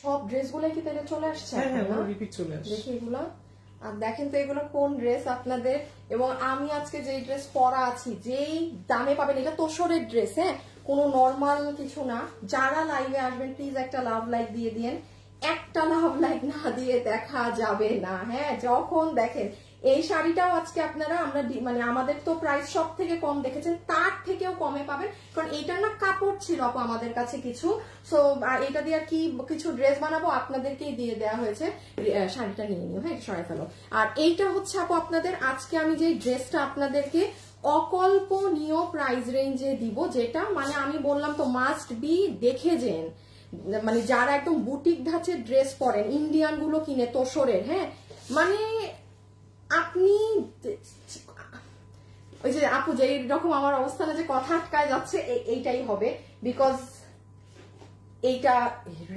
সব ড্রেসগুলো কি তাহলে চলে আসছে? হ্যাঁ, রিপিট চলে আসছে। দেখি এগুলো, আর দেখেন তো এগুলো কোন ড্রেস আপনাদের। এবং আমি আজকে যে ড্রেস পরা আছি, যেই দামে পাবেন, এটা তোষরের ড্রেস, হ্যাঁ, কোনো নর্মাল কিছু না। যারা লাইভে আসবেন প্লিজ একটা লাভ লাইক দিয়ে দিন, একটা লাভ লাইক না দিয়ে দেখা যাবে না, হ্যাঁ। যখন দেখেন এই শাড়িটাও আজকে আপনারা, আমরা মানে আমাদের তো প্রাইস সব থেকে কম দেখেছেন, তার থেকেও কমে পাবেন, কারণ এইটার না কাপড় ছিল আপু আমাদের কাছে কিছু, সো এটা দিয়ে আর কি কিছু ড্রেস বানাবো, আপনাদেরকেই দিয়ে দেওয়া হয়েছে। শাড়িটা নিয়ে নিও, হ্যাঁ, সরাই ফেলো। আর এইটা হচ্ছে আপু আপনাদের আজকে আমি যে ড্রেসটা আপনাদেরকে অকল্পনীয় প্রাইস রেঞ্জে দিব, যেটা মানে আমি বললাম তো মাস্ট বি দেখে যেন, মানে যারা একদম বুটিক ধাঁচের ড্রেস পরেন, ইন্ডিয়ান গুলো কিনে তোষরের, হ্যাঁ, মানে আপনি ওই যে আপু যে রকম আমার অবস্থানে যে কথা আটকায় যাচ্ছে, এইটাই হবে, বিকজ এইটা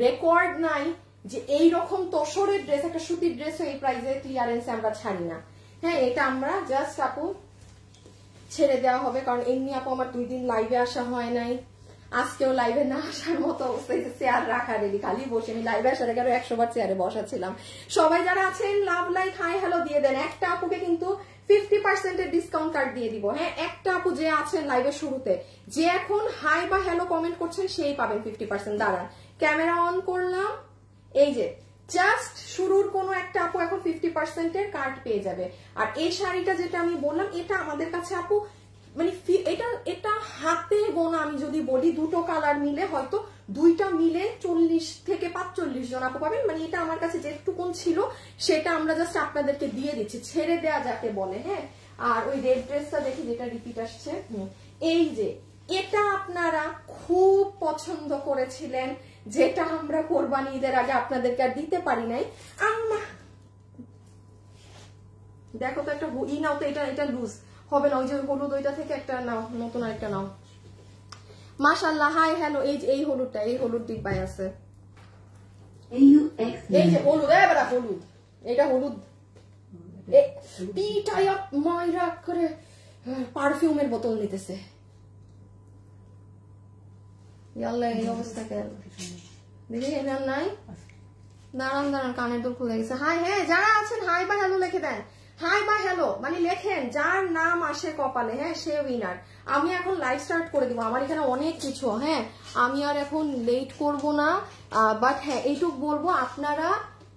রেকর্ড নাই যে এইরকম তোষরের ড্রেস, একটা সুতির ড্রেস এই প্রাইসে ক্লিয়ারেন্সে আমরা ছাড়ি না, হ্যাঁ। এটা আমরা জাস্ট আপু ছেড়ে দেওয়া হবে, কারণ এমনি আপু আমার 2 দিন লাইভে আসা হয় নাই, আজকেও লাইভে না আসার মতো অবস্থা, চেয়ার রাখা রেডি, খালি বসে আমি লাইভে আসার আগে 100 বার চেয়ারে বসা ছিলাম। সবাই যারা আছেন লাভ লাইক হাই হ্যালো দিয়ে দেন। একটা আপুকে কিন্তু 50% এর ডিসকাউন্ট কার্ড দিয়ে দিব, হ্যাঁ। একটা আপু যে আছেন লাইভের শুরুতে, যে এখন হাই বা হ্যালো কমেন্ট করছেন, সেই পাবেন 50%। দাঁড়ান, ক্যামেরা অন করলাম, এই যে জাস্ট শুরুর কোনো একটা আপু এখন 50% এর কার্ড পেয়ে যাবে। আর এই শাড়িটা যেটা আমি বললাম, এটা আমাদের কাছে আপু মানে এটা হাতে গোনা, আমি যদি বলি দুটো কালার মিলে হয়তো দুইটা মিলে 40 থেকে 45 জন আপু পাবেন, মানে এটা আমার কাছে যেটুকুন ছিল সেটা আমরা জাস্ট আপনাদেরকে দিয়ে দিচ্ছি, ছেড়ে দেয়া যাকে বলে, হ্যাঁ। আর ওই রেড ড্রেসটা দেখি যেটা রিপিট আসছে, এই যে এটা আপনারা খুব পছন্দ করেছিলেন, যেটা আমরা কোরবানি ঈদের আগে আপনাদেরকে আর দিতে পারি নাই। দেখো তো একটা নাও তো, এটা লুজ হবে না, ওই যে হলুদ ওইটা থেকে একটা নাও, নতুন একটা নাও। মাশাআল্লাহ, হাই হ্যালো। এই হলুদটা, এই হলুদ ডিব্বায় আছে, এই যে হলুদ, এবারে হলুদ, এটা হলুদ পিটাই আপ মাইরা করে পারফিউমের বোতল নিতেছে। ইয়াল্লা এই অবস্থা কেন দেখি, এটা নাই। দাঁড়ান কানের দুল খুলে গেছে। হাই, হ্যাঁ, যারা আছেন হাই বা হ্যালো লিখে দেন, হাই বা হ্যালো মানে লেখেন, যার নাম আসে কপালে, হ্যাঁ, সে উইনার। আমি এখন লাইভ স্টার্ট করে দিব, আমার এখানে অনেক কিছু, হ্যাঁ, আমি আর এখন লেট করব না, বাট হ্যাঁ এইটুক বলবো, আপনারা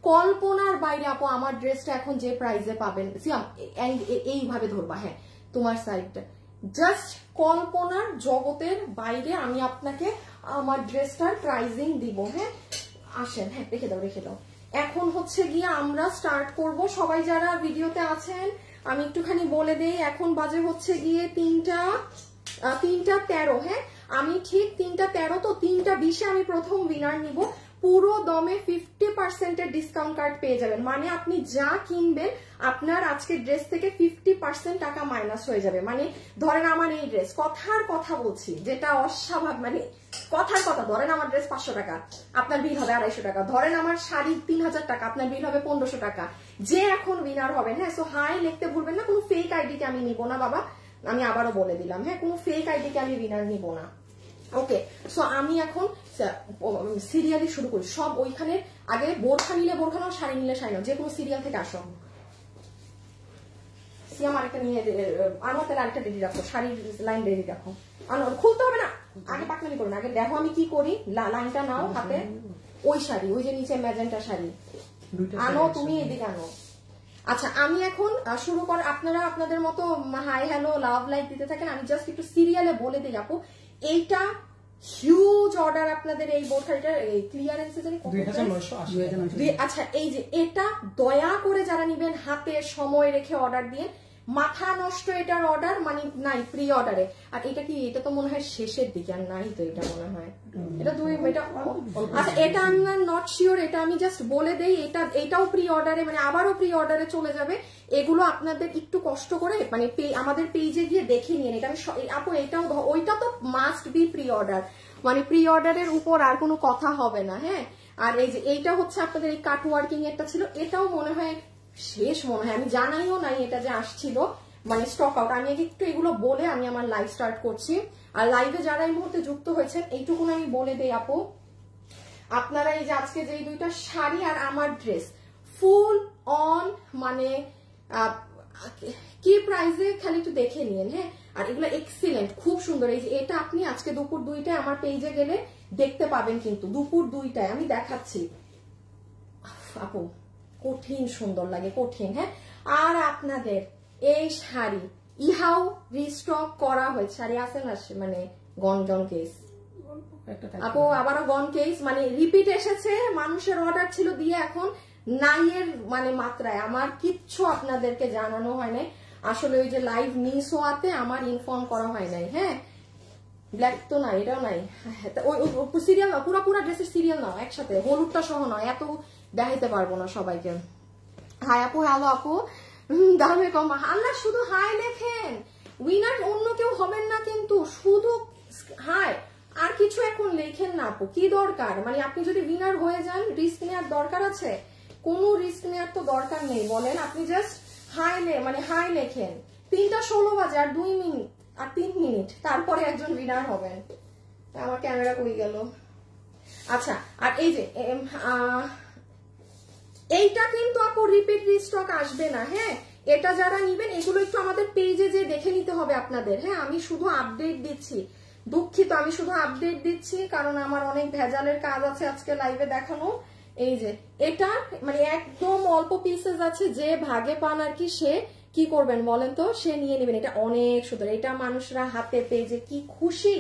কল্পনার বাইরে আপু আমার ড্রেসটা এখন যে প্রাইসে পাবেন, এইভাবে ধরবা, হ্যাঁ, তোমার সাইডটা জাস্ট কল্পনার জগতের বাইরে আমি আপনাকে আমার ড্রেসটার প্রাইজিং দিব, হ্যাঁ। আসেন, হ্যাঁ, রেখে দাও। এখন হচ্ছে গিয়ে আমরা স্টার্ট করব। সবাই যারা ভিডিওতে আছেন আমি একটুখানি বলে দেই, এখন বাজে হচ্ছে গিয়ে 3:13, হ্যাঁ। আমি ঠিক 3:13, তো 3:20 আমি প্রথম উইনার নিব। পুরো দমে 50% এর ডিসকাউন্ট কার্ড পেয়ে যাবেন, মানে আপনি যা কিনবেন আপনার আজকের ড্রেস থেকে 50% টাকা মাইনাস হয়ে যাবে। মানে ধরেন আমার এই ড্রেস, কথার কথা বলছি, যেটা অস্বাভাবিক, মানে কথার কথা, ধরেন আমার ড্রেস 500 টাকা, আপনার বিল হবে 250 টাকা। ধরেন আমার শাড়ি 3000 টাকা, আপনার বিল হবে 1500 টাকা। যে এখন উইনার হবেন, হ্যাঁ, সো হাই লিখতে ভুলবেন না। কোনো ফেক আইডিকে আমি নিব না বাবা, আমি আবারও বলে দিলাম, হ্যাঁ, কোনো ফেক আইডিকে আমি উইনার নিব না। ওকে, সো আমি এখন সিরিয়ালি শুরু করি। সব ওইখানে আগে বোরখা নিলে বোরখা নাও, শাড়ি নিলে শাড়ি নাও, যে কোনো সিরিয়াল থেকে আসো। সিয়াম আরেকটা নিয়ে, আমার তাহলে আরেকটা রেডি রাখো, শাড়ির লাইন রেডি রাখো। খুলতে হবে না, আগে পাকনামি করুন, আগে দেখো আমি কি করি। লাইনটা নাও হাতে, ওই শাড়ি, ওই যে নিচে ম্যাজেন্টা শাড়ি আনো, তুমি এদিকে আনো। আচ্ছা, আমি এখন শুরু কর, আপনারা আপনাদের মতো হাই হ্যালো লাভ লাইক দিতে থাকেন, আমি জাস্ট একটু সিরিয়ালে বলে দিই আপু। এইটা হিউজ অর্ডার আপনাদের, এই বোরখাটা ক্লিয়ারেন্সে জানি 2980। আচ্ছা, এই যে এটা দয়া করে যারা নিবেন হাতে সময় রেখে অর্ডার দিয়ে, মাথা নষ্ট এটার অর্ডার মানে নাই প্রি অর্ডারে। আর এটা কি, এটা তো মনে হয় শেষের দিকে, আর নাই তো এটা মনে হয়, এটা আচ্ছা, এটা আমি নট শিওর, এটা আমি জাস্ট বলে দেই। এটাও প্রি অর্ডারে, মানে আবারও প্রি অর্ডারে চলে যাবে। এগুলো আপনাদের একটু কষ্ট করে মানে আমাদের পেজে গিয়ে দেখে নিন। এটা আপু এটাও, ওইটা তো মাস্ট বি প্রি অর্ডার, মানে প্রি অর্ডারের উপর আর কোনো কথা হবে না, হ্যাঁ। আর এই যে এইটা হচ্ছে আপনাদের এই কাট ওয়ার্কিং এরটা ছিল, এটাও মনে হয় শেষ, মনে হয় আমি জানাইও নাই এটা যে আসছিল, মানে স্টক আউট। আমি একটু এগুলো বলে আমি আমার লাইভ স্টার্ট করছি। আর লাইভে যারা এই মুহূর্তে যুক্ত হয়েছেন এইটুকুন আমি বলে দেই আপু, আপনারা এই যে আজকে যেই দুইটা শাড়ি আর আমার ড্রেস ফুল অন মানে কি প্রাইসে খালি একটু দেখে নিন, হ্যাঁ। আর এগুলো এক্সিলেন্ট, খুব সুন্দর। এই যে এটা আপনি আজকে দুপুর 2টায় আমার পেজে গেলে দেখতে পাবেন, কিন্তু দুপুর 2টায় আমি দেখাচ্ছি। আপু কঠিন সুন্দর লাগে, কঠিন, হ্যাঁ। আর আপনাদের এই শাড়ি ইহাও রিস্টক করা হয়েছে, শাড়ি আছে না মানে গন কেস আপু, আবারও গন কেস, মানে রিপিট এসেছে, মানুষের অর্ডার ছিল দিয়ে এখন নাইয়ের মানে মাত্রায়। আমার কিচ্ছু আপনাদেরকে জানানো হয় নাই আসলে, ওই যে লাইভ মিস হওয়াতে আমার ইনফর্ম করা হয় নাই, হ্যাঁ। ব্ল্যাক তো নাই, এটাও নাই, ওই সিরিয়াল নাও, পুরা ড্রেসের সিরিয়াল নাও একসাথে, হলুদটা সহ নয়, এত দেখাইতে পারবো না সবাইকে। হাই আপু, হ্যালো আপু, দামে কম, আল্লাহ শুধু হাই লেখেন, উইনার অন্য কেউ হবেন না কিন্তু, শুধু হাই, আর কিছু এখন লেখেন না আপু, কি দরকার? মানে আপনি যদি উইনার হয়ে যান রিস্ক নেওয়ার দরকার আছে? কোনো রিস্ক নেওয়ার তো দরকার নেই, বলেন। আপনি জাস্ট হাই মানে হাই লেখেন। 3:16 বাজে, আর 2 মিনিট আর 3 মিনিট, তারপরে একজন উইনার হবেন। আমার ক্যামেরা কই গেল? আচ্ছা, আর এই যে এইটা কিন্তু আপু রিপিট রিস্টক আসবে না, হ্যাঁ। এটা যারা নিবেন এগুলো একটু আমাদের পেজে যে দেখে নিতে হবে আপনাদের, হ্যাঁ। আমি শুধু আপডেট দিচ্ছি, দুঃখিত, আমি শুধু আপডেট দিচ্ছি কারণ আমার অনেক ভেজালের কাজ আছে আজকে লাইভে দেখানো। এই যে এটা মানে একদম অল্প পিসেস আছে, যে ভাগে পান আর কি সে কি করবেন বলেন তো, সে নিয়ে নেবেন। এটা অনেক সুন্দর, এটা মানুষরা হাতে পেয়ে যে কি খুশি,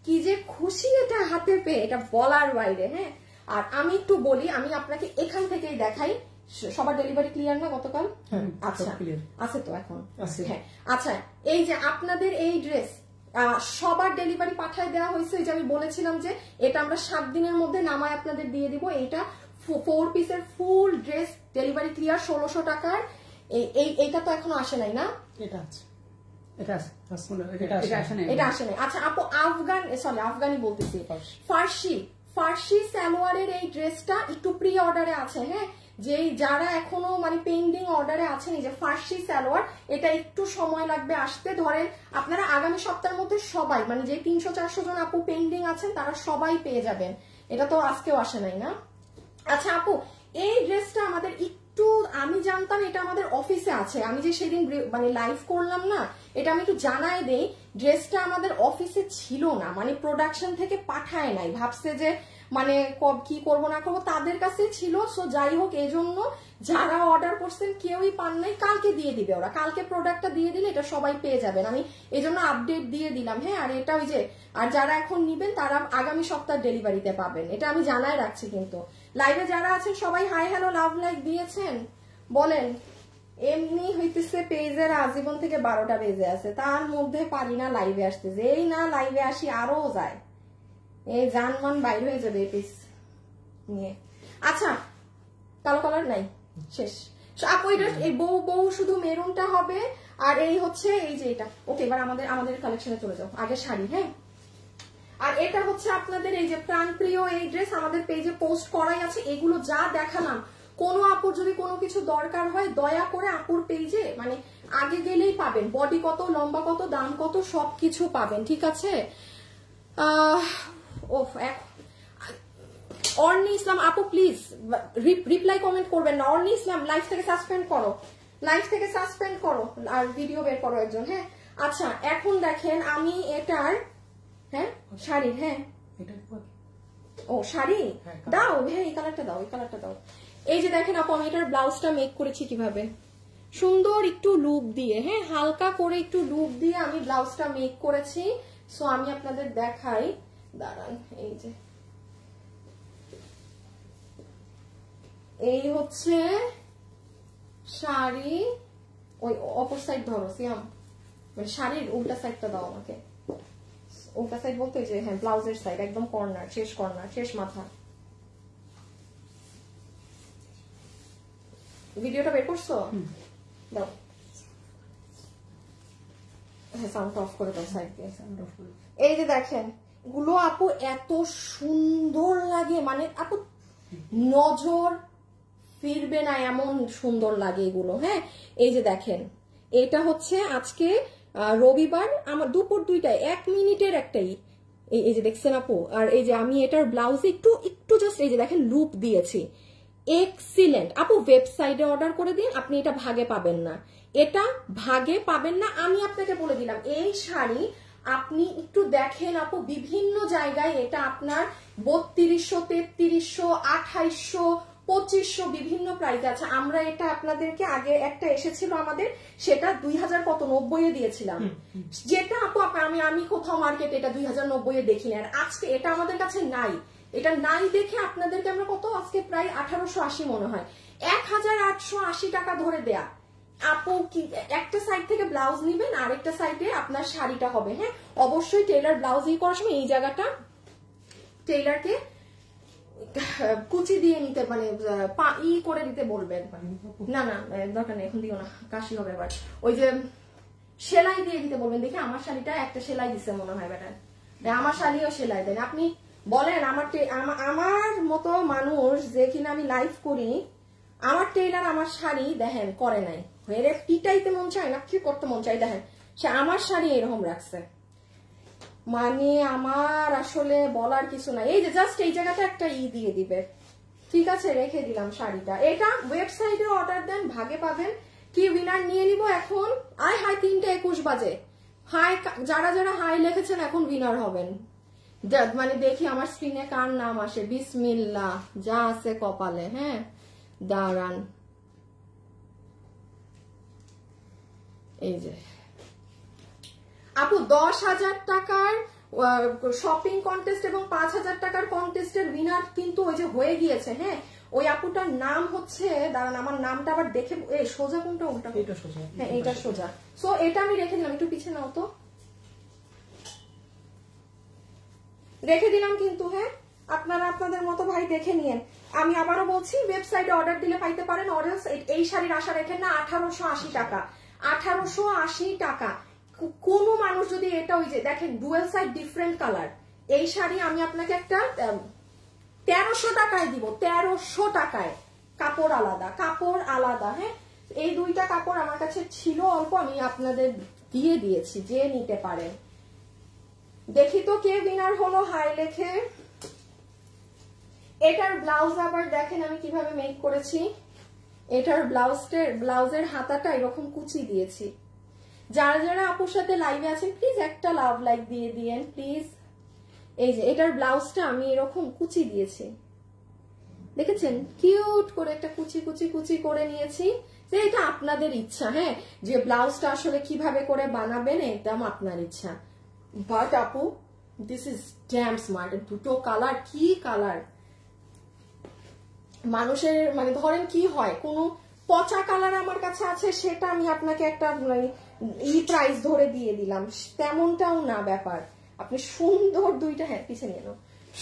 কি যে খুশি এটা হাতে পেয়ে, এটা বলার বাইরে, হ্যাঁ। আর আমি একটু বলি, আমি আপনাকে এখান থেকেই দেখাই, সবার ডেলিভারি ক্লিয়ার না গতকাল? আচ্ছা আছে তো এখন, হ্যাঁ। আচ্ছা, এই যে আপনাদের এই ড্রেস সবার ডেলিভারি পাঠায় দেওয়া হয়েছে, যে আমি বলেছিলাম যে এটা আমরা 7 দিনের মধ্যে নামায় আপনাদের দিয়ে দিব। এইটা 4 পিসের ফুল ড্রেস ডেলিভারি ক্লিয়ার 1600 টাকার। এইটা তো এখনো আসে নাই না? এটা আছে, এটা আসে নাই। আচ্ছা আপু, আফগানি বলতেছি, ফার্সি সালোয়ারের এই ড্রেসটা একটু প্রি অর্ডারে আছে, হ্যাঁ। যে যারা এখনো মানে পেন্ডিং অর্ডারে আছেন, এই যে ফার্সি সালোয়ার, এটা একটু সময় লাগবে আসতে। ধরেন আপনারা আগামী সপ্তাহের মধ্যে সবাই মানে যে 300-400 জন আপু পেন্ডিং আছেন তারা সবাই পেয়ে যাবেন। এটা তো আজকেও আসে নাই না? আচ্ছা আপু, এই ড্রেসটা আমাদের একটু, আমি জানতাম এটা আমাদের অফিসে আছে, আমি যে সেদিন মানে লাইভ করলাম না, এটা আমি একটু জানাই দেই, ড্রেসটা আমাদের অফিসে ছিল না, মানে প্রোডাকশন থেকে পাঠায় নাই, ভাবছে যে মানে কি করব না করবো, তাদের কাছে ছিল। সো যাই হোক, এই জন্য যারা অর্ডার করছেন কেউই পান নাই, কালকে দিয়ে দিবে ওরা, কালকে প্রোডাক্টটা দিয়ে দিলে এটা সবাই পেয়ে যাবেন, আমি এই জন্য আপডেট দিয়ে দিলাম, হ্যাঁ। আর এটা ওই যে, আর যারা এখন নিবেন তারা আগামী সপ্তাহ ডেলিভারিতে পাবেন, এটা আমি জানাই রাখছি। কিন্তু লাইভে যারা আছেন সবাই হাই হ্যালো লাভ লাইক দিয়েছেন বলেন। এমনি হইতেছে পেজের আজীবন থেকে 12টা বেজে আছে, তার মধ্যে পারি না লাইভে আসতে, যেই না লাইভে আসি আরো যায়, এই জানমান বাইর হয়ে যাবে এই পিস নিয়ে। আচ্ছা, কালো কালার নাই, শেষ আপু। এটা এই বউ শুধু মেরুনটা হবে, আর এই হচ্ছে এই যে এটা। ওকে, এবার আমাদের কালেকশনে চলে যাও, আগে শাড়ি, হ্যাঁ। আর এটা হচ্ছে আপনাদের এই যে প্রাণপ্রিয় এই ড্রেস, আমাদের পেজে পোস্ট করাই আছে। এগুলো যা দেখালাম, কোনো আপুর যদি কোনো কিছু দরকার হয় দয়া করে আপুর পেজে মানে আগে গেলেই পাবেন, বডি কত, লম্বা কত, দাম কত, সবকিছু পাবেন, ঠিক আছে। অর্নি ইসলাম আপু প্লিজ রিপ্লাই কমেন্ট করবেন না। অর্নি ইসলাম লাইভ থেকে সাসপেন্ড করো, আর ভিডিও বের করো একজন, হ্যাঁ। আচ্ছা, এখন দেখেন আমি এটার, হ্যাঁ শাড়ি, হ্যাঁ ও শাড়ি দাও, হ্যাঁ এই কালারটা দাও, এই যে দেখেন আপু, আমি এটার ব্লাউজটা মেক করেছি কিভাবে, সুন্দর একটু লুপ দিয়ে, হ্যাঁ, হালকা করে একটু লুপ দিয়ে আমি ব্লাউজটা মেক করেছি। সো আমি আপনাদের দেখাই, দাঁড়ান, এই যে এই হচ্ছে শাড়ি, ওই অপর সাইড ধরো সিয়াম, মানে শাড়ির উল্টা সাইডটা দাও আমাকে, উল্টা সাইড বলতে যে হ্যাঁ ব্লাউজের সাইড, একদম কর্নার, শেষ মাথা। ভিডিওটা বের করছো? দাও, হ্যাঁ সাউন্ড অফ করে দাও, সাইড দিয়ে সাউন্ড অফ করে। এই যে দেখেন গুলো আপু এত সুন্দর লাগে, মানে আপু নজর ফিরবে না এমন সুন্দর লাগে এগুলো, হ্যাঁ। এই যে দেখেন, এটা হচ্ছে আজকে রবিবার, আমার দুপুর 2টায় 1 মিনিটের একটাই এই যে দেখছেন আপু, আর এই যে আমি এটার ব্লাউজে একটু জাস্ট এই যে দেখেন লুপ দিয়েছি, এক্সিলেন্ট আপু। ওয়েবসাইটে অর্ডার করে দিন, আপনি এটা ভাগে পাবেন না, এটা ভাগে পাবেন না। আমি আপনাকে বলে দিলাম এই শাড়ি আপনি একটু দেখেন আপু, বিভিন্ন জায়গায় এটা আপনার 3200, 3300, 2800, 2500 বিভিন্ন প্রাইস আছে। আমরা এটা আপনাদেরকে আগে একটা এসেছিল আমাদের, সেটা 2090 দিয়েছিলাম, যেটা আপু আমি কোথাও মার্কেটে এটা 2090 দেখিনি। আর আজকে এটা আমাদের কাছে নাই, এটা নাই দেখে আপনাদেরকে আমরা কত আজকে প্রায় 1880 মনে হয়, 1880 টাকা ধরে দেয়া। আপু কি একটা সাইড থেকে ব্লাউজ নিবেন, আরেকটা সাইডে আপনার শাড়িটা হবে। হ্যাঁ, অবশ্যই টেইলার ব্লাউজ করার সময় এই জায়গাটা টেইলারকে কুচি দিয়ে নিতে, মানে করে দিতে বলবেন। না না দরকার নেই, এখন দিও না, কাশি হবে আবার। ওই যে সেলাই দিয়ে দিতে বলবেন। দেখি আমার শাড়িটা একটা সেলাই দিছে মনে হয় বেটা, আমার শাড়িও সেলাই দেন। আপনি বলেন আমার মতো মানুষ যে কিনা আমি লাইভ করি, আমার টেইলার আমার শাড়ি দেখেন করে নাই, এর পিটাইতে মন চায় না, কি করতে মন চাই, দেখেন সে আমার শাড়ি এরকম রাখছে, মানে আমার আসলে বলার কিছু নাই। এই যে জাস্ট এই জায়গাটা একটা দিয়ে দিবে, ঠিক আছে, রেখে দিলাম শাড়িটা। এটা ওয়েবসাইটে অর্ডার দেন, ভাগে পাবেন। কি উইনার নিয়ে নিব এখন? হাই 3:21 বাজে। হাই যারা যারা হাই লিখেছেন এখন উইনার হবেন। মানে দেখি আমার স্ক্রিনে কার নাম আসে। বিসমিল্লাহ, যা আছে কপালে। হ্যাঁ দাঁড়ান, এই যে আপু 10,000 টাকার শপিং কন্টেস্ট এবং 5,000 টাকার কন্টেস্টের উইনার কিন্তু ওই যে হয়ে গিয়েছে। হ্যাঁ, ওই আপুটার নাম হচ্ছে, দাঁড়ান আমার নামটা আবার দেখে, সোজা কোনটা? ওটা এটা সোজা। হ্যাঁ এটা সোজা। সো এটা আমি রেখে দিলাম, একটু পিছিয়ে নাও তো, রেখে দিলাম কিন্তু। হ্যাঁ, আপনারা আপনাদের মতো ভাই দেখে নিয়েন। আমি আবারও বলছি, ওয়েবসাইটে অর্ডার দিলে পাইতে পারেন। অর্ডার এই শাড়ির আশা রেখেন না। 1880 টাকা, 1880 টাকা। কোন মানুষ যদি এটা, ওই যে দেখেন ডুয়েল সাইড ডিফারেন্ট কালার, এই শাড়ি আমি আপনাকে একটা 1300 টাকায় দিব, 1300 টাকায়। কাপড় আলাদা, কাপড় আলাদা। হ্যাঁ, এই দুইটা কাপড় আমার কাছে ছিল অল্প, আমি আপনাদের দিয়ে দিয়েছি, যে নিতে পারেন। দেখি তো কে উইনার হলো, হাই লেখে। এটার ব্লাউজ আবার দেখেন আমি কিভাবে মেক করেছি। এটার ব্লাউজের হাতাটা এরকম কুচি দিয়েছি। যারা যারা আপুর সাথে লাইভে আছেন প্লিজ একটা লাভ লাইক দিয়ে দিয়েন প্লিজ। এই যে এটার ব্লাউজটা আমি এরকম কুচি দিয়েছি, দেখেছেন, কিউট করে একটা কুচি কুচি কুচি করে নিয়েছি। যে এটা আপনাদের ইচ্ছা, হ্যাঁ, যে ব্লাউজটা আসলে কিভাবে করে বানাবেন একদম আপনার ইচ্ছা। বাট আপু দিস ইজ ড্যাম স্মার্ট। দুটো কালার, কি কালার! মানুষের মানে ধরেন কি হয়, কোনো পচা কালার আমার কাছে আছে, সেটা আমি আপনাকে একটা প্রাইস ধরে দিয়ে দিলাম, তেমনটাও না ব্যাপার। আপনি সুন্দর দুইটা, হ্যাঁ পিছিয়ে নিয়ে নাও,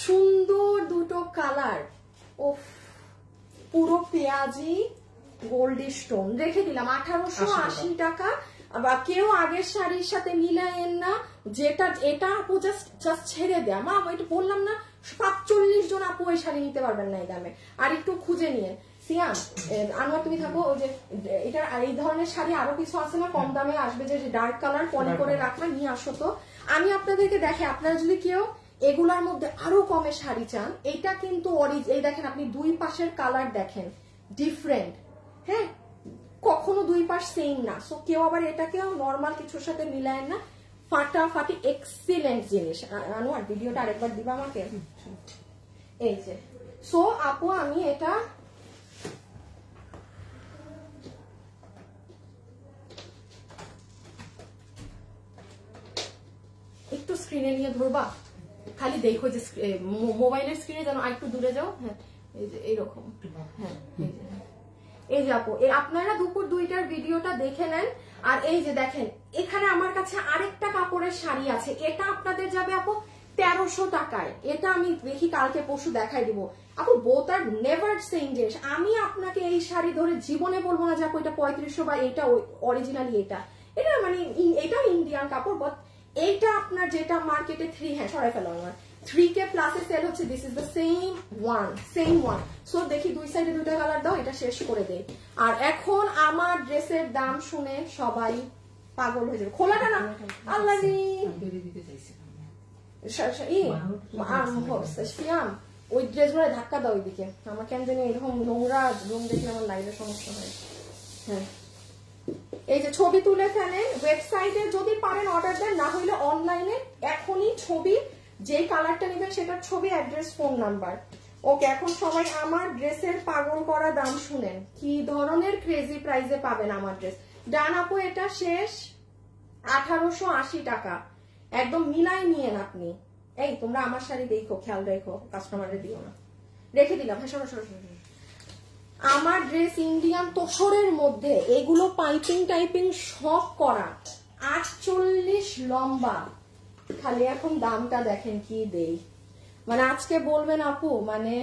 সুন্দর দুটো কালার, ও পুরো পেঁয়াজি গোল্ডি স্টোন, রেখে দিলাম 1880 টাকা। বা কেউ আগের শাড়ির সাথে মিলায়েন না, যেটা এটা আপু জাস্ট ছেড়ে দেয়া। মা এটা বললাম না, 45 জন আপু এই শাড়ি নিতে পারবেন না এই দামে। আর একটু খুঁজে নিয়ে সিয়াম, আনোয়ার তুমি থাকো, ওই যে এটা এই ধরনের শাড়ি আরো কিছু আছে না কম দামে আসবে, যে ডার্ক কালার পলি করে রাখা, নিয়ে আসো তো। আমি আপনাদেরকে দেখে, আপনারা যদি কেউ এগুলার মধ্যে আরো কমে শাড়ি চান, এটা কিন্তু এই দেখেন আপনি দুই পাশের কালার দেখেন ডিফারেন্ট। হ্যাঁ, কখনো দুই পাশ সেম না। সো কেউ আবার এটাকেও নর্মাল কিছুর সাথে মিলায় না, ফাটাফাটি এক্সিলেন্ট জিনিস। আনোয়ার ভিডিওটা আরেকবার দিবা আমাকে। এই যে সো আপু আমি এটা একটু স্ক্রিনে নিয়ে ধরবা, খালি দেখো যে মোবাইলের স্ক্রিনে যেন আরেকটু দূরে যাও। হ্যাঁ এই যে এইরকম। হ্যাঁ এই যে আপু আপনারা দুপুর 2টার ভিডিওটা দেখে নেন। আর এই যে দেখেন এখানে আমার কাছে আরেকটা কাপড়ের শাড়ি আছে, এটা আপনাদের যাবে আপু 1300 টাকায়। এটা আমি দেখি কালকে পরশু দেখাই দিব আপু, বোথ আর নেভার সেম জিনিস। আমি আপনাকে এই শাড়ি ধরে জীবনে বলবো না যে আপু এটা 3500 বা এটা অরিজিনালি এটা মানে এটা ইন্ডিয়ান কাপড়, বাট এইটা আপনার যেটা মার্কেটে 3, হ্যাঁ সরাই ফেলো আমার 3K প্লাসে সেল হচ্ছে, this is the same one. So দেখি দুই সাইডে দুইটা কালার দাও, এটা শেষ করে দেই। আর এখন আমার ড্রেসের দাম শুনে সবাই পাগল হয়ে যাবে। খোলাটা না আল্লাহ, ওই ড্রেসগুলো ধাক্কা দাও ওইদিকে, আমার কেন জানি এরকম নোংরা রুম দেখলে আমার লাইভের সমস্যা হয়। হ্যাঁ, এই যে ছবি তুলে ফেলেন, ওয়েবসাইটে যদি পারেন অর্ডার দেন, না হলে অনলাইনে এখনই ছবি, যেই কালারটা নেবেন সেটার ছবি, অ্যাড্রেস, ফোন নাম্বার। ওকে, এখন সবাই আমার ড্রেসের পাগল করা দাম শুনেন, কি ধরনের ক্রেজি প্রাইসে পাবেন আমার ড্রেস। ডান আপু, এটা শেষ 1880 টাকা, একদম মিলাই নিয়েন আপনি। এই তোমরা আমার শাড়ি দেখো, খেয়াল রেখো, কাস্টমারে দিও না। রেখে দিলাম। হ্যাঁ, শোনো শোনো শোনো, আমার ড্রেস ইন্ডিয়ান তোষরের মধ্যে, এগুলো পাইপিং টাইপিং সব করা, 48 লম্বা। খালি এখন দামটা দেখেন কি দেই, মানে আজকে বলবেন আপু, মানে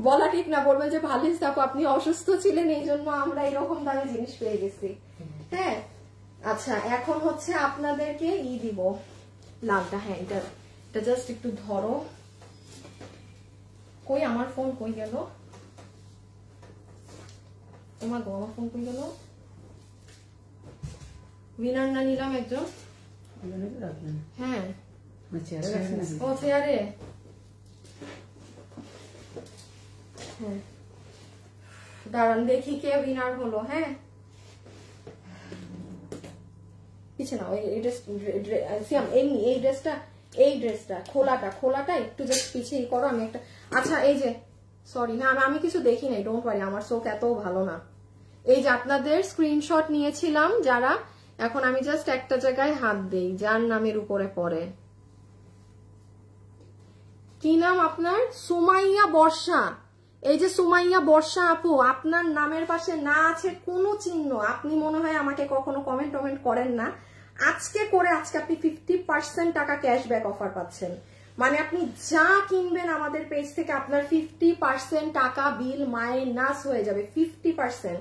বলা ঠিক না, বলবেন যে ভালো আপু আপনি অসুস্থ ছিলেন এই জন্য আমরা এরকম দামে জিনিস পেয়ে গেছি। হ্যাঁ, আচ্ছা এখন হচ্ছে আপনাদেরকে দিব লালটা। হ্যাঁ, এটা জাস্ট একটু ধরো। কই আমার ফোন কই গেল? তোমার গো, আমার ফোন কই গেল? উইনার না নিলাম একজন? হ্যাঁ, ও চেয়ারে। হ্যাঁ, দাঁড়ান দেখি কে উইনার হলো। হ্যাঁ, পিছনে নাও, এমনি এই ড্রেসটা খোলাটা একটু জাস্ট পিছিয়ে করো। আমি একটা, আচ্ছা এই যে, সরি না আমি কিছু দেখি নাই, ডোন্ট ওয়ারি, আমার চোখ এত ভালো না। এই যে আপনাদের স্ক্রিনশট নিয়েছিলাম যারা, এখন আমি জাস্ট একটা জায়গায় হাত দেই, যার নামের উপরে পড়ে। কি নাম আপনার? সুমাইয়া বর্ষা। এই যে সুমাইয়া বর্ষা আপু, আপনার নামের পাশে না আছে কোনো চিহ্ন, আপনি মনে হয় আমাকে কখনো কমেন্ট করেন না, আজকে আপনি 50% টাকা ক্যাশব্যাক অফার পাচ্ছেন। মানে আপনি যা কিনবেন আমাদের পেজ থেকে আপনার 50% টাকা বিল মাইনাস হয়ে যাবে, 50%।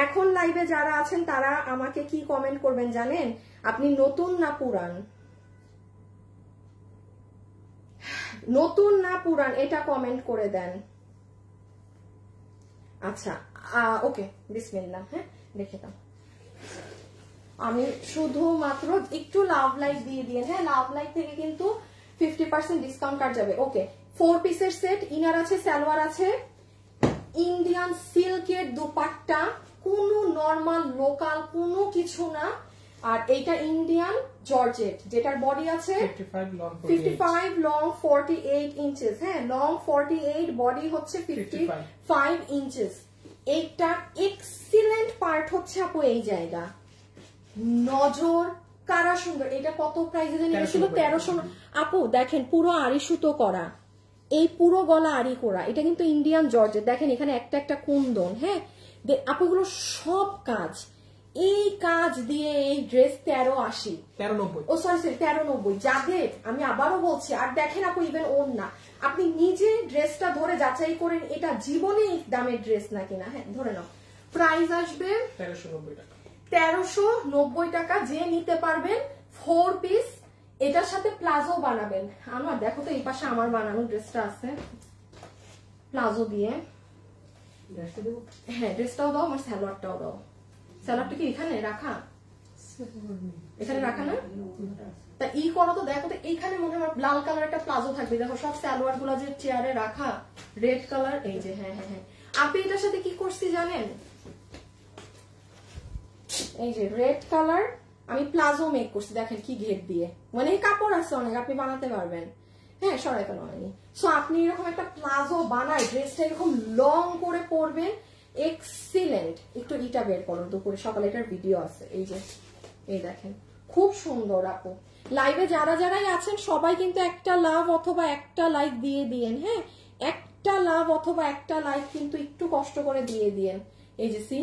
এখন লাইভে যারা আছেন তারা আমাকে কি কমেন্ট করবেন জানেন? আপনি নতুন না পুরান, নতুন না পুরান এটা কমেন্ট করে দেন। আচ্ছা ওকে, বিসমিল্লাহ। হ্যাঁ, দেখে দাও। আমি শুধুমাত্র একটু লাভ লাইক দিয়ে দিয়ে, হ্যাঁ লাভ লাইক থেকে কিন্তু 50% ডিসকাউন্ট কাট যাবে। ওকে, 4 পিসের সেট, ইনার আছে, সালোয়ার আছে, ইন্ডিয়ান সিল্কের দুপাট্টা, কোনো নর্মাল লোকাল কোনো কিছু না। আর এইটা ইন্ডিয়ান জর্জেট, যেটার বডি আছে 55 লং 48 ইঞ্চেস। হ্যাঁ, লং 48, বডি হচ্ছে 55 ইঞ্চেস। এইটা এক্সিলেন্ট পার্ট হচ্ছে আপু এই জায়গা, নজর কারা সুন্দর। এটা কত প্রাইসে জানি ছিল? 1300। আপু দেখেন পুরো আড়ি সুতো করা, এই পুরো গলা আড়ি করা, এটা কিন্তু ইন্ডিয়ান জর্জেট। দেখেন এখানে একটা একটা কুন্দন। হ্যাঁ আপুগুলো সব কাজ, এই কাজ দিয়ে এই ড্রেস 1390, ও সরি 1390। যাদের আমি আবারও বলছি, আর দেখেন আপু ইভেন ওর না, আপনি নিজে ড্রেসটা ধরে যাচাই করেন এটা জীবনে এই দামের ড্রেস না কিনা। হ্যাঁ ধরে নাও, প্রাইস আসবে 1390 টাকা। 1390 টাকা, যে নিতে পারবেন 4 পিস। এটার সাথে প্লাজো বানাবেন। আমার দেখো তো এই পাশে আমার বানানো ড্রেসটা আছে প্লাজো দিয়ে। হ্যাঁ ড্রেসটাও দাও, আমার সালোয়ারটাও দাও। সালোয়ারটা কি এখানে রাখা? এখানে রাখা না? তা ই করো তো, দেখো তো এইখানে মনে হয় লাল কালার একটা প্লাজো থাকবে। দেখো সব সালোয়ার গুলা যে চেয়ারে রাখা রেড কালার, এই যে। হ্যাঁ হ্যাঁ হ্যাঁ, আপনি এটার সাথে কি করছি জানেন? এই যে রেড কালার আমি প্লাজো মেক করছি, দেখেন কি ঘের দিয়ে, মানে কাপড় আছে অনেক, আপনি বানাতে পারবেন। হ্যাঁ সরাই ফেলা হয়নি। সো আপনি এরকম একটা প্লাজো বানাই, ড্রেসটা এরকম লং করে পরবেন, এক্সিলেন্ট। একটু ইটা বের করো, দুপুরে সকালে এটার ভিডিও আছে। এই যে এই দেখেন খুব সুন্দর। আপু লাইভে যারা যারাই আছেন সবাই কিন্তু একটা লাভ অথবা একটা লাইক দিয়ে দিয়েন। হ্যাঁ একটা লাভ অথবা একটা লাইক কিন্তু একটু কষ্ট করে দিয়ে দিয়েন। এই যে সি,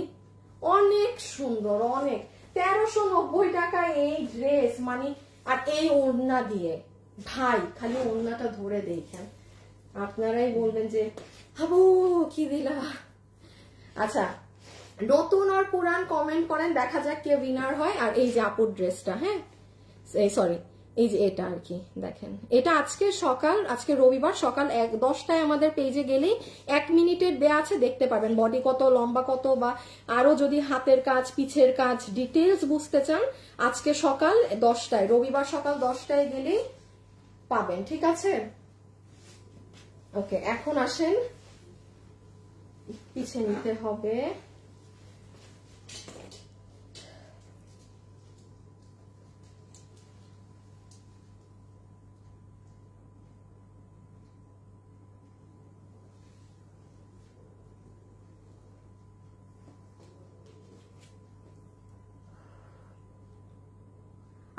অনেক সুন্দর, অনেক। 1390 টাকায় এই ড্রেস, মানে আর এই ওড়না দিয়ে, ভাই খালি ওড়নাটা ধরে দেখেন, আপনারাই বলবেন যে হাবু কি দিলা। আচ্ছা, নতুন আর পুরান কমেন্ট করেন, দেখা যাক কে উইনার হয়। আর এই যে আপুর ড্রেসটা, হ্যাঁ সরি এই যে এটা আর কি, দেখেন এটা আজকে রবিবার সকাল 10টায় আমাদের পেজে গেলেই 1 মিনিটের দেয়া আছে, দেখতে পাবেন বডি কত, লম্বা কত, বা আরো যদি হাতের কাজ পিছের কাজ ডিটেলস বুঝতে চান, আজকে সকাল 10টায়, রবিবার সকাল 10টায় গেলেই পাবেন, ঠিক আছে? ওকে, এখন আসেন পিছিয়ে নিতে হবে।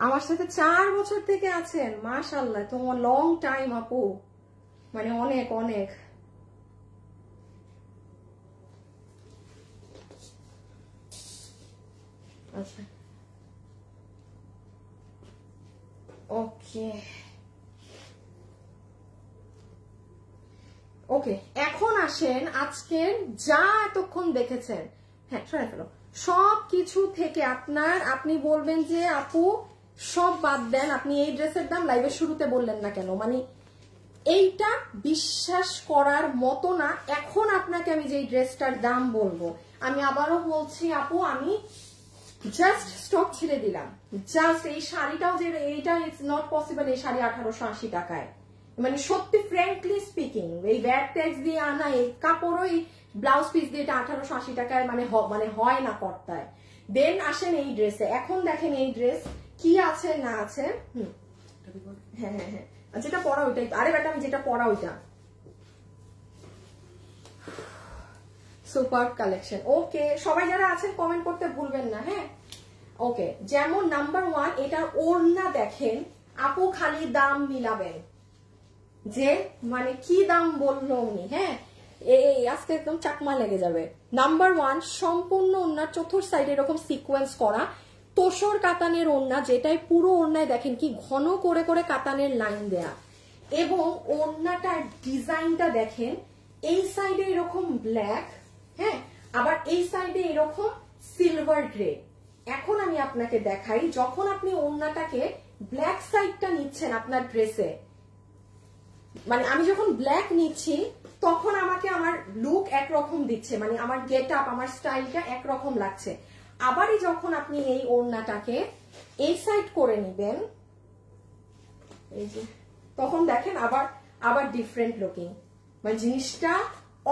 আমার সাথে 4 বছর থেকে আছেন, মাশাআল্লাহ, তোমার লং টাইম আপু, মানে অনেক অনেক। আচ্ছা, ওকে ওকে, এখন আসেন আজকের যা এতক্ষণ দেখেছেন, হ্যাঁ সরে ফেলো, সব কিছু থেকে আপনি বলবেন যে আপু সব বাদ দেন, আপনি এই ড্রেসের দাম লাইভের শুরুতে বললেন না কেন? মানে এইটা বিশ্বাস করার মতো না। এখন আপনাকে আমি যে ড্রেসটার দাম বলবো, আমি আবারও বলছি আপু, আমি জাস্ট স্টক ছেড়ে দিলাম, জাস্ট এই শাড়িটাও যে এইটা ইটস নট পসিবল এই শাড়ি 1880 টাকায়, মানে সত্যি ফ্র্যাঙ্কলি স্পিকিং, এই ব্যাগ ট্যাক্স দিয়ে আনা এই কাপড়, ওই ব্লাউজ পিস দিয়ে এটা 1880 টাকায় মানে হয় না কর্তায়। দেন আসেন এই ড্রেসে, এখন দেখেন এই ড্রেস কি আছে না আছে। হ্যাঁ হ্যাঁ হ্যাঁ, যেটা পরা ওইটাই, আরে বেটা আমি যেটা পরা ওইটা। Super collection. ওকে, সবাই যারা আছেন কমেন্ট করতে ভুলবেন না, হ্যাঁ? ওকে, যেমন নাম্বার 1, এটার ওড়না দেখেন আপু, খালি দাম মিলাবেন যে মানে কি দাম বললো উনি, হ্যাঁ এই আজকে একদম চাকমা লেগে যাবে। নাম্বার 1, সম্পূর্ণ ওড়নার চতুর্থ সাইডে এরকম সিকোয়েন্স করা তোসর কাতানের ওড়না, যেটাই পুরো ওড়নায় দেখেন কি ঘন করে করে কাতানের লাইন দেয়া, এবং ওড়নাটার ডিজাইনটা দেখেন এই সাইডে এরকম ব্ল্যাক, হ্যাঁ, আবার এই সাইডে এরকম সিলভার গ্রে। এখন আমি আপনাকে দেখাই, যখন আপনি ওড়নাটাকে ব্ল্যাক সাইডটা নিচ্ছেন আপনার ড্রেসে, মানে আমি যখন ব্ল্যাক নিচ্ছি তখন আমাকে আমার লুক একরকম দিচ্ছে, মানে আমার গেট আপ, আমার স্টাইলটা একরকম লাগছে। আবারই যখন আপনি এই ওড়নাটাকে এই সাইড করে নিবেন, এই যে, তখন দেখেন আবার ডিফারেন্ট লুকিং, মানে জিনিসটা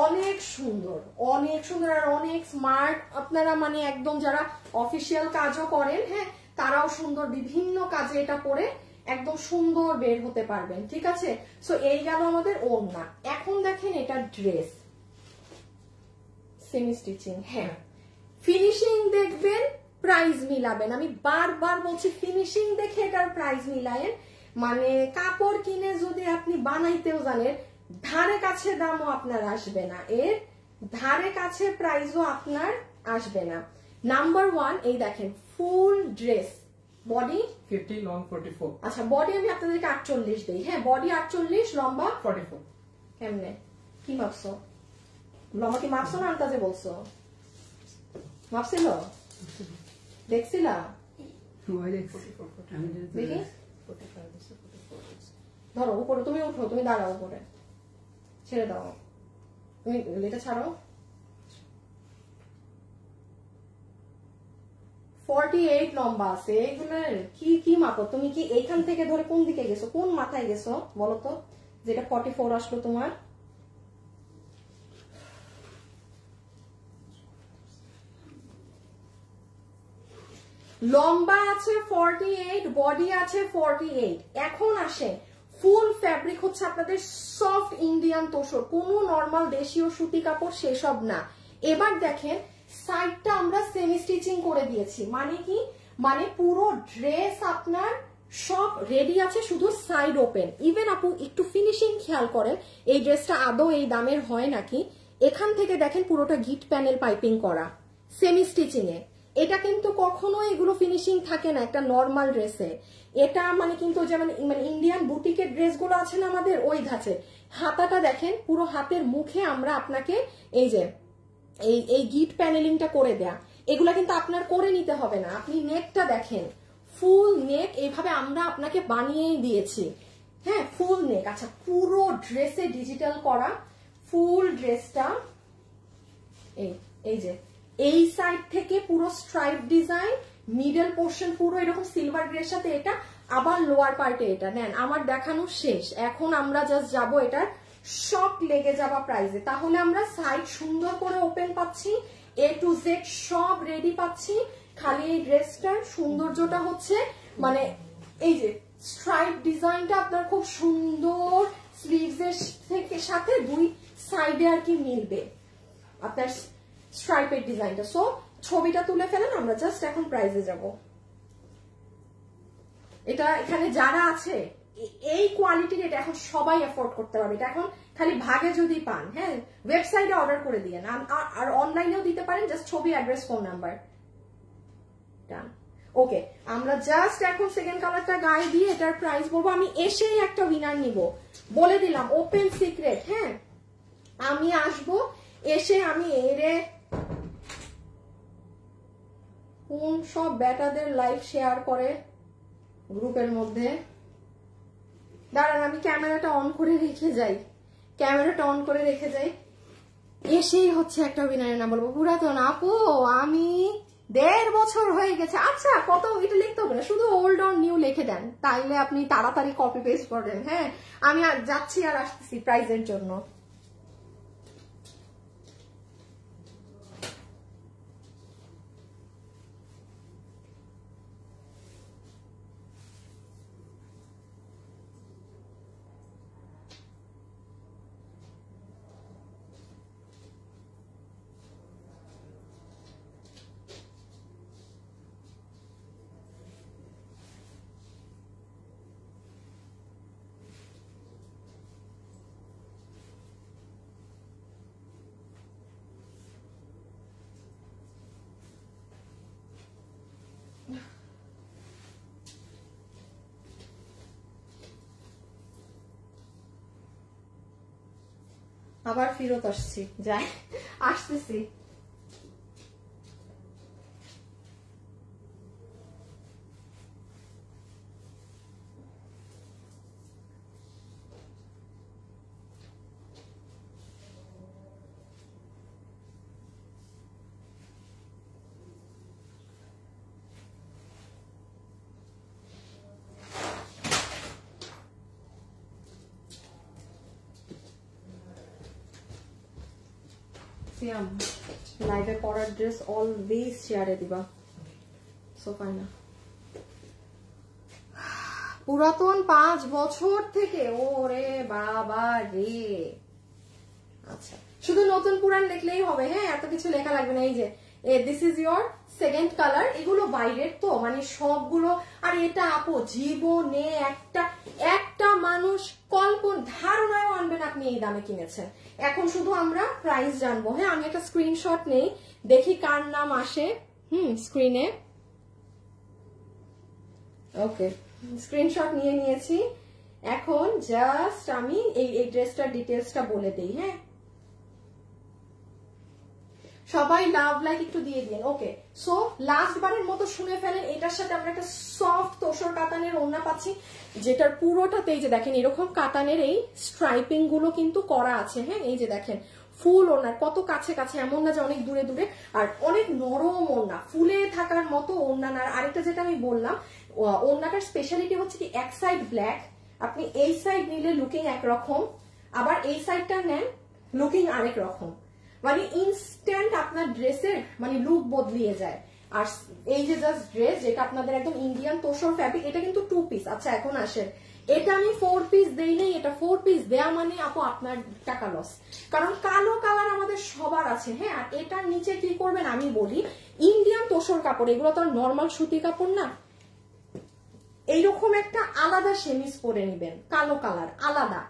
অনেক সুন্দর, অনেক সুন্দর আর অনেক স্মার্ট। আপনারা মানে একদম যারা অফিসিয়াল কাজও করেন, হ্যাঁ, তারাও সুন্দর বিভিন্ন কাজে এটা পরে একদম সুন্দর বের হতে পারবেন, ঠিক আছে? সো এই গেল আমাদের ওড়না। এখন দেখেন এটা ড্রেস সেমি স্টিচিং, হ্যাঁ, ফিনিশিং দেখবেন, প্রাইস মিলাবেন। আমি বারবার বলছি ফিনিশিং দেখে এটার প্রাইস মিলায়েন, মানে কাপড় কিনে যদি আপনি বানাইতেও জানেন, ধারে কাছে দামও আপনার আসবে না, এর ধারে কাছে প্রাইসও আপনার আসবে না। নাম্বার 1, এই দেখেন ফুল ড্রেস, বডি 50, লং 44। আচ্ছা, বডি আমি আপনাদেরকে 48 দেই, হ্যাঁ, বডি 48, লম্বা 44। কেমনে কি মাপছো? লম্বা কি মাপছো না আন্দাজে বলছো? মাপছিল, দেখছিলা? দেখি, ধরো উপরে, তুমি উঠো, তুমি দাঁড়াও উপরে, ছেড়ে দাও, তুমি এটা ছাড়ো। 48 লম্বা আছে। এগুলো কি মাপো তুমি? কি এইখান থেকে ধরে কোন দিকে গেছো, কোন মাথায় গেছো বলো তো, যেটা 44 আসলো তোমার? লম্বা আছে 48, বডি আছে 48। এখন আসে ফুল ফ্যাব্রিক হচ্ছে আপনাদের সফট ইন্ডিয়ান তোসর, কোনো নর্মাল দেশীয় সুতি কাপড় সেসব না। এবার দেখেন সাইডটা আমরা সেমি স্টিচিং করে দিয়েছি, মানে কি, মানে পুরো ড্রেস আপনার সব রেডি আছে, শুধু সাইড ওপেন। ইভেন আপু একটু ফিনিশিং খেয়াল করেন, এই ড্রেসটা আদৌ এই দামের হয় নাকি। এখান থেকে দেখেন পুরোটা গিট প্যানেল পাইপিং করা সেমি স্টিচিং এ। এটা কিন্তু কখনো এগুলো ফিনিশিং থাকে না একটা নর্মাল ড্রেসে। এটা মানে কিন্তু যেমন মানে ইন্ডিয়ান বুটিকের ড্রেসগুলো আছে না আমাদের, ওই ধাঁচে। হাতাটা দেখেন, পুরো হাতের মুখে আমরা আপনাকে এই যে এই গিট প্যানেলিংটা করে দেয়া, এগুলা কিন্তু আপনার করে নিতে হবে না। আপনি নেকটা দেখেন, ফুল নেক এইভাবে আমরা আপনাকে বানিয়েই দিয়েছি, হ্যাঁ, ফুল নেক। আচ্ছা, পুরো ড্রেসে ডিজিটাল করা ফুল ড্রেসটা, এই যে এই সাইড থেকে পুরো স্ট্রাইপ ডিজাইন, মিডল পোর্শন পুরো এরকম সিলভার গ্রের সাথে এটা, আবার লোয়ার পার্টে এটা নেন, আমার দেখানো শেষ। এখন আমরা জাস্ট যাবো এটার শক লেগে যাওয়া প্রাইসে। তাহলে আমরা সাইড সুন্দর করে ওপেন পাচ্ছি, A to Z সব রেডি পাচ্ছি। খালি এই ড্রেসটার সৌন্দর্যটা হচ্ছে মানে এই যে স্ট্রাইপ ডিজাইনটা আপনার খুব সুন্দর, স্লিভস এর থেকে সাথে দুই সাইডে আর কি মিলবে আপনার স্ট্রাইপের ডিজাইনটা। সো ছবিটা তুলে ফেলেন, আমরা জাস্ট এখন প্রাইসে যাব। এটা এখানে যারা আছে এই কোয়ালিটির এটা এখন সবাই এফোর্ড করতে পারবে। এটা এখন খালি ভাগে যদি পান, হ্যাঁ ওয়েবসাইটে অর্ডার করে দিয়েন, আর অনলাইনেও দিতে পারেন, জাস্ট ছবি, অ্যাড্রেস, ফোন নাম্বার। ডান। ওকে, আমরা জাস্ট এখন সেকেন্ড কালারটা গায়ে দিয়ে এটার প্রাইস বলবো। আমি এসেই একটা উইনার নিব, বলে দিলাম, ওপেন সিক্রেট। হ্যাঁ আমি আসবো, এসে আমি এরে কোন সব বেটাদের লাইভ শেয়ার করে গ্রুপের মধ্যে, দাঁড়ান আমি ক্যামেরাটা অন করে রেখে যাই, ক্যামেরাটা অন করে রেখে যাই। এসেই হচ্ছে একটা উইনারের নাম বলবো। পুরাতন আপু আমি 1.5 বছর হয়ে গেছে। আচ্ছা কত, এটা লিখতে হবে না, শুধু ওল্ড অন নিউ লিখে দেন, তাইলে আপনি তাড়াতাড়ি কপি পেস্ট করেন। হ্যাঁ আমি আর যাচ্ছি আর আসতেছি প্রাইজের জন্য। আবার ফেরত আসছি, যাই আসতেছি। লাইভে পরার ড্রেস অলওয়েজ শেয়ারে দিবা, সোফায় না। পুরাতন 5 বছর থেকে, ওরে বাবা রে। আচ্ছা শুধু নতুন পুরান লিখলেই হবে, হ্যাঁ এত কিছু লেখা লাগবে না। এই যে this is your second colour, এগুলো বাইরের তো মানে সবগুলো। আর এটা আপু জীবনে একটা মানুষ ধারণায়ও আনবেন আপনি এই দামে কিনেছেন। এখন শুধু আমরা প্রাইস জানবো। হ্যাঁ আমি একটা স্ক্রিনশট নেই, দেখি কার নাম আসে স্ক্রিনে। ওকে স্ক্রিনশট নিয়ে নিয়েছি। এখন জাস্ট আমি এই ড্রেসটার ডিটেলসটা বলে দিই। হ্যাঁ সবাই লাভ লাইক একটু দিয়ে দিন। ওকে সো লাস্ট বারের মতো শুনে ফেলেন, এটার সাথে আমরা একটা সফট তোসর কাতানের ওড়না পাচ্ছি, যেটার পুরোটাতে এই যে দেখেন এরকম কাতানের এই স্ট্রাইপিং গুলো কিন্তু করা আছে। হ্যাঁ এই যে দেখেন ফুল ওড়না, কত কাছে কাছে, এমন না যে অনেক দূরে দূরে, আর অনেক নরম ওড়না, ফুলে থাকার মতো ওড়না না। আর আরেকটা যেটা আমি বললাম, ওড়নাটার স্পেশালিটি হচ্ছে কি এক সাইড ব্ল্যাক, আপনি এই সাইড নিলে লুকিং একরকম, আবার এই সাইডটা নেন লুকিং আরেক রকম, মানে ইনস্ট্যান্ট আপনার ড্রেসের মানে লুক বদলিয়ে যায়। আর এই যে জাস্ট ড্রেস, যেটা আপনাদের একদম ইন্ডিয়ান তোসর ফ্যাব্রিক, এটা কিন্তু 2 পিস। আচ্ছা এখন আসেন, এটা আমি 4 পিস দেই নাই, এটা 4 পিস দেয়া মানে আপু আপনার টাকা লস, কারণ কালো কালার আমাদের সবার আছে। হ্যাঁ আর এটার নিচে কি করবেন আমি বলি, ইন্ডিয়ান তোসর কাপড়, এগুলো তো নর্মাল সুতি কাপড় না, এইরকম একটা আলাদা সেমিজ পরে নিবেন, কালো কালার আলাদা,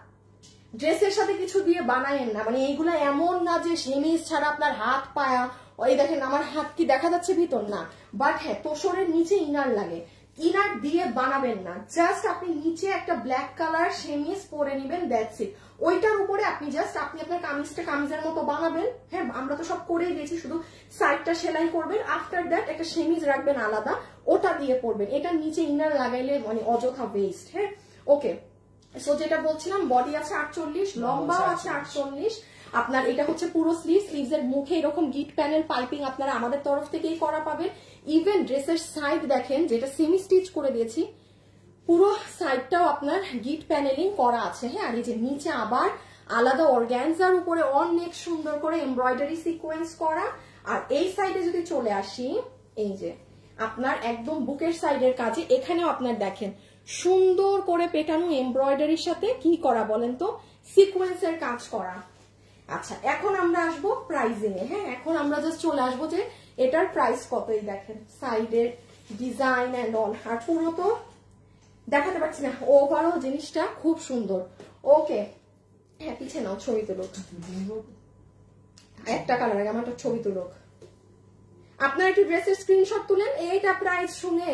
ড্রেসের সাথে কিছু দিয়ে বানায়েন না। মানে এইগুলা এমন না যে সেমিজ ছাড়া আপনার হাত পায়া, ওই দেখেন আমার হাত কি দেখা যাচ্ছে ভিতর না, বাট হ্যাঁ তোসরের নিচে ইনার লাগে, ইনার দিয়ে বানাবেন না, জাস্ট আপনি নিচে একটা ব্ল্যাক কালার সেমিজ পরে নিবেন, দ্যাটস ইট। ওইটার উপরে আপনি জাস্ট আপনি আপনার কামিজটা কামিজের মতো বানাবেন। হ্যাঁ আমরা তো সব করেই দিয়েছি, শুধু সাইডটা সেলাই করবেন, আফটার দ্যাট একটা সেমিজ রাখবেন আলাদা, ওটা দিয়ে পরবেন, এটা নিচে ইনার লাগাইলে মানে অযথা ওয়েস্ট। হ্যাঁ ওকে সো যেটা বলছিলাম, বডি আছে 48, লম্বাও আছে 48, আপনার এটা হচ্ছে পুরো স্লিভস এর মুখে এরকম গিট প্যানেল পাইপিং আপনারা আমাদের তরফ থেকেই করা পাবেন। ইভেন ড্রেসের সাইড দেখেন, যেটা সেমি স্টিচ করে দিয়েছি, পুরো সাইডটাও আপনার গিট প্যানেলিং করা আছে। হ্যাঁ, আর এই যে নিচে আবার আলাদা অর্গানজার উপরে অনেক সুন্দর করে এমব্রয়ডারি সিকোয়েন্স করা। আর এই সাইডে যদি চলে আসি, এই যে আপনার একদম বুকের সাইডের কাজে এখানেও আপনার দেখেন সুন্দর করে পেটানো এমব্রয়ডারির সাথে কি করা বলেন তো, সিকোয়েন্সের কাজ করা। আচ্ছা, এখন আমরা আসবো প্রাইজিং এ। হ্যাঁ, এখন আমরা জাস্ট চলে আসবো যে এটার প্রাইস কত। এই দেখেন সাইডের ডিজাইন এন্ড অল। আর পুরো তো দেখাতে পারছি না, ওভারঅল জিনিসটা খুব সুন্দর। ওকে, হ্যাঁ পিছে নাও, ছবি তুলুক, একটা কালার আগে আমার ছবি তুলুক। আপনারা একটু ড্রেসের স্ক্রিনশট তুলেন, এইটা প্রাইস শুনে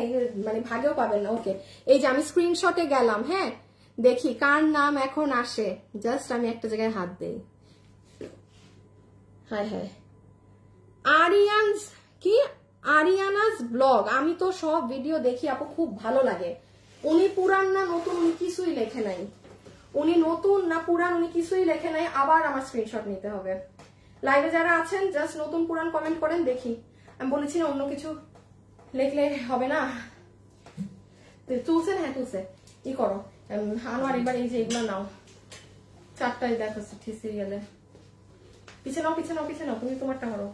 মানে ভাগেও পাবেন না। ওকে, এই যে আমি স্ক্রিনশটে গেলাম। হ্যাঁ, দেখি কার নাম এখন আসে। জাস্ট আমি একটা জায়গায় হাত দেই। হ্যাঁ হ্যাঁ, আরিয়ানস কি, আরিয়ানাস ব্লগ। আমি তো সব ভিডিও দেখি আপু, খুব ভালো লাগে। উনি পুরান না নতুন উনি কিছুই লেখে নাই, উনি নতুন না পুরান উনি কিছুই লেখে নাই। আবার আমার স্ক্রিনশট নিতে হবে। লাইভে যারা আছেন জাস্ট নতুন পুরান কমেন্ট করেন দেখি। আমি বলেছি না অন্য কিছু লেখলে হবে না। তুলছেন? হ্যাঁ তুলছে। কি করো আনোয়ার, এবার এই যে এগুলো নাও, চারটাই দেখো ঠিক সিরিয়ালে। পিছে নাও পিছে নাও পিছে নাও, তুমি তোমারটা করো।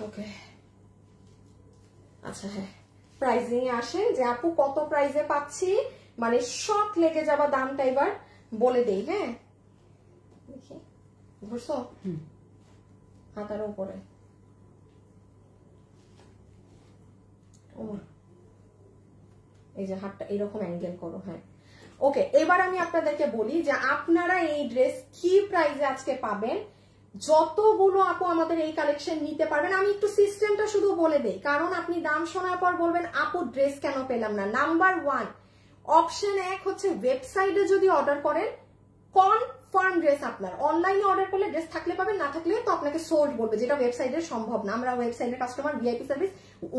ওকে, আচ্ছা হ্যাঁ, প্রাইজিং এ আসেন যে আপু কত প্রাইজে পাচ্ছি, মানে শক লেগে যাবা দামটা এবার বলে দেই। হ্যাঁ, দেখি ধরছো হাতার উপরে। এই যে হাতটা এরকম অ্যাঙ্গেল করো। হ্যাঁ, ওকে, এবার আমি আপনাদেরকে বলি যে আপনারা এই ড্রেস কি প্রাইজে আজকে পাবেন। যতগুলো আপু আমাদের এই কালেকশন নিতে পারবেন, আমি একটু সিস্টেমটা শুধু বলে দেই, কারণ আপনি দাম শোনার পর বলবেন আপু ড্রেস কেন পেলাম না। নাম্বার 1 অপশন 1 হচ্ছে ওয়েবসাইটে যদি অর্ডার করেন কনফার্ম ড্রেস আপনার। অনলাইনে অর্ডার করলে ড্রেস থাকলে পাবেন, না থাকলে তো আপনাকে সোল্ড বলবে, যেটা ওয়েবসাইটে সম্ভব না। আমরা ওয়েবসাইটের কাস্টমার, ভিআইপি সার্ভিস,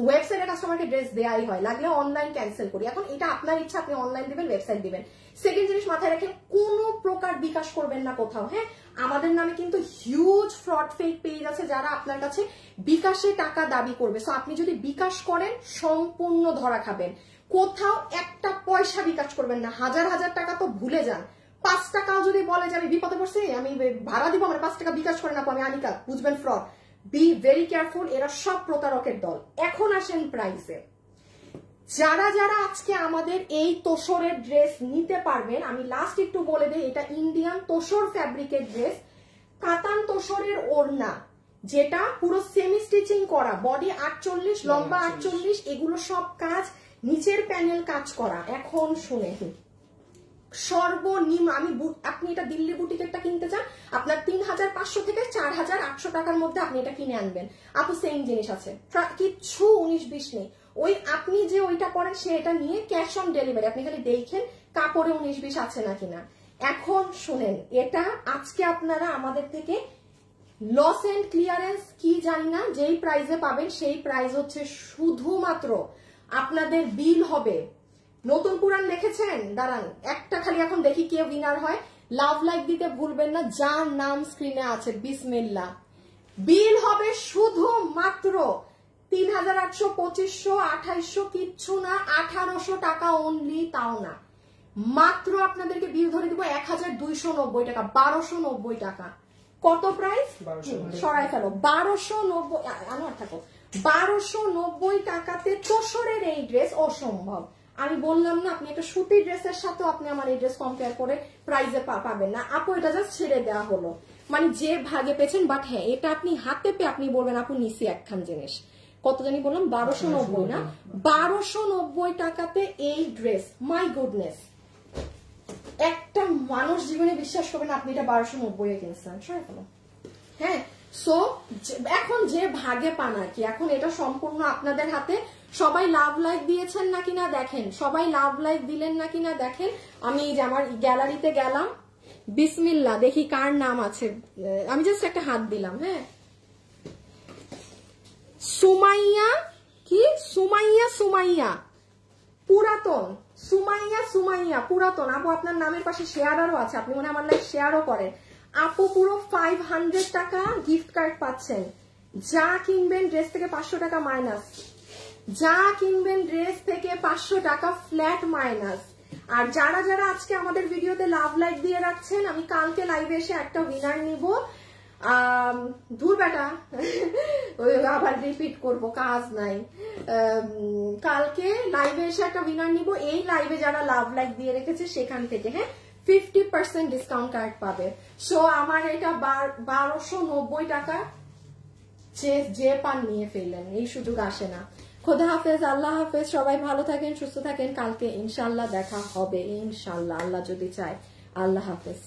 ওয়েবসাইটের কাস্টমারকে ড্রেস দেয়াই হয়, লাগলে অনলাইন ক্যান্সেল করি। এখন এটা আপনার ইচ্ছা, আপনি অনলাইন দিবেন, ওয়েবসাইট দিবেন। সেকেন্ড জিনিস মাথায় রাখেন, কোনো প্রকার বিকাশ করবেন না কোথাও। হ্যাঁ, আমাদের নামে কিন্তু হিউজ ফ্রড ফেক পেজ আছে যারা আপনার কাছে বিকাশে টাকা দাবি করবে। সো আপনি যদি বিকাশ করেন সম্পূর্ণ ধরা খাবেন। কোথাও একটা পয়সা বিকাশ করবেন না। হাজার হাজার টাকা তো ভুলে যান, 5 টাকাও যদি বলে যে আমি বিপদে পড়ছি, আমি ভাড়া দিব, আমার 5 টাকা বিকাশ করে না, আমি আনিকা, বুঝবেন ফ্রড। বি ভেরি কেয়ারফুল, এরা সব প্রতারকের দল। এখন আসেন প্রাইসে। যারা যারা আজকে আমাদের এই তোষরের ড্রেস নিতে পারবেন, আমি লাস্ট একটু বলে দিই, এটা ইন্ডিয়ান তোষর ফ্যাব্রিকের ড্রেস, কাতান তোষরের ওড়না, যেটা পুরো সেমি স্টিচিং করা, বডি 48, লম্বা 48, এগুলো সব কাজ, নিচের প্যানেল কাজ করা। এখন শুনে সর্বনিম্ন আপনি এটা দিল্লি বুটিকেরটা কিনতে চান, আপনার 3500 থেকে 4800 টাকার মধ্যে আপনি এটা কিনে আনবেন। আপু সেম জিনিস আছে, কিচ্ছু 19-20 নেই। ওই আপনি যে ওইটা পরেন সে এটা নিয়ে ক্যাশ অন ডেলিভারি, আপনি খালি দেখেন কাপড়ে 19-20 আছে নাকি না। এখন শুনেন, এটা আজকে আপনারা আমাদের থেকে লস এন্ড ক্লিয়ারেন্স কি জানি না, যেই প্রাইসে পাবেন সেই প্রাইস হচ্ছে শুধুমাত্র আপনাদের বিল হবে। নতুন পুরান লিখেছেন, দাঁড়ান একটা খালি এখন দেখি কে উইনার হয়। লাভ লাইক দিতে ভুলবেন না, যার নাম স্ক্রিনে আছে বিসমিল্লাহ। বিল হবে শুধুমাত্র 3800, 2500, 2800, কিচ্ছু না, 1800 টাকা অনলি, তাও না। মাত্র আপনাদেরকে বিল ধরে দিব 1290 টাকা, 1290 টাকা। কত প্রাইস? সরাই ফেলো, 1290। আনোয়ার থাকো, 1290 টাকাতে তোষরের এই ড্রেস অসম্ভব। আমি বললাম না, আপনি একটা সুতির ড্রেসের সাথে আপনি আমার এই ড্রেস কম্পেয়ার করে প্রাইসে পাবেন না। আপু এটা জাস্ট ছেড়ে দেওয়া হলো, মানে যে ভাগে পেয়েছেন। বাট হ্যাঁ, এটা আপনি হাতে পেয়ে আপনি বলবেন আপু নিছি একখান জিনিস। কত জানি বললাম, 1290 না, 1290 টাকাতে এই ড্রেস। মাই গুডনেস, একটা মানুষ জীবনে বিশ্বাস করবেন আপনি এটা 1290 কিনছেন। হ্যাঁ, সো এখন যে ভাগে পান আর কি, এখন এটা সম্পূর্ণ আপনাদের হাতে। সবাই লাভ লাইক দিয়েছেন নাকি না দেখেন, সবাই লাভ লাইক দিলেন নাকি না দেখেন। আমি এই যে আমার গ্যালারিতে গেলাম, বিসমিল্লাহ, দেখি কার নাম আছে। আমি জাস্ট একটা হাত দিলাম। হ্যাঁ, সুমাইয়া কি, সুমাইয়া পুরাতন সুমাইয়া পুরাতন আপু, আপনার নামের পাশে শেয়ারও আছে, আপনি মনে হয় আমার লাইভ শেয়ারও করেন আপু। পুরো 500 টাকা গিফট কার্ড পাচ্ছেন। যা কিনবেন ড্রেস থেকে 500 টাকা মাইনাস, যা কিনবেন ড্রেস থেকে 500 টাকা ফ্ল্যাট মাইনাস। আর যারা যারা আজকে আমাদের ভিডিওতে লাভ লাইক দিয়ে রাখছেন, আমি কালকে লাইভে এসে একটা উইনার নিব। দূর বেটা আবার রিপিট করব, কাজ নাই। কালকে লাইভে এসে একটা উইনার নিব। এই লাইভে যারা লাভ লাইক দিয়ে রেখেছে সেখান থেকে, হ্যাঁ, 50% ডিসকাউন্ট কার্ড পাবে। সো আমার এটা 1290 টাকা, যে পান নিয়ে ফেললেন, এই সুযোগ আসে না। খোদা হাফেজ, আল্লাহ হাফেজ, সবাই ভালো থাকেন, সুস্থ থাকেন। কালকে ইনশাল্লাহ দেখা হবে, ইনশাল্লাহ, আল্লাহ যদি চায়। আল্লাহ হাফেজ।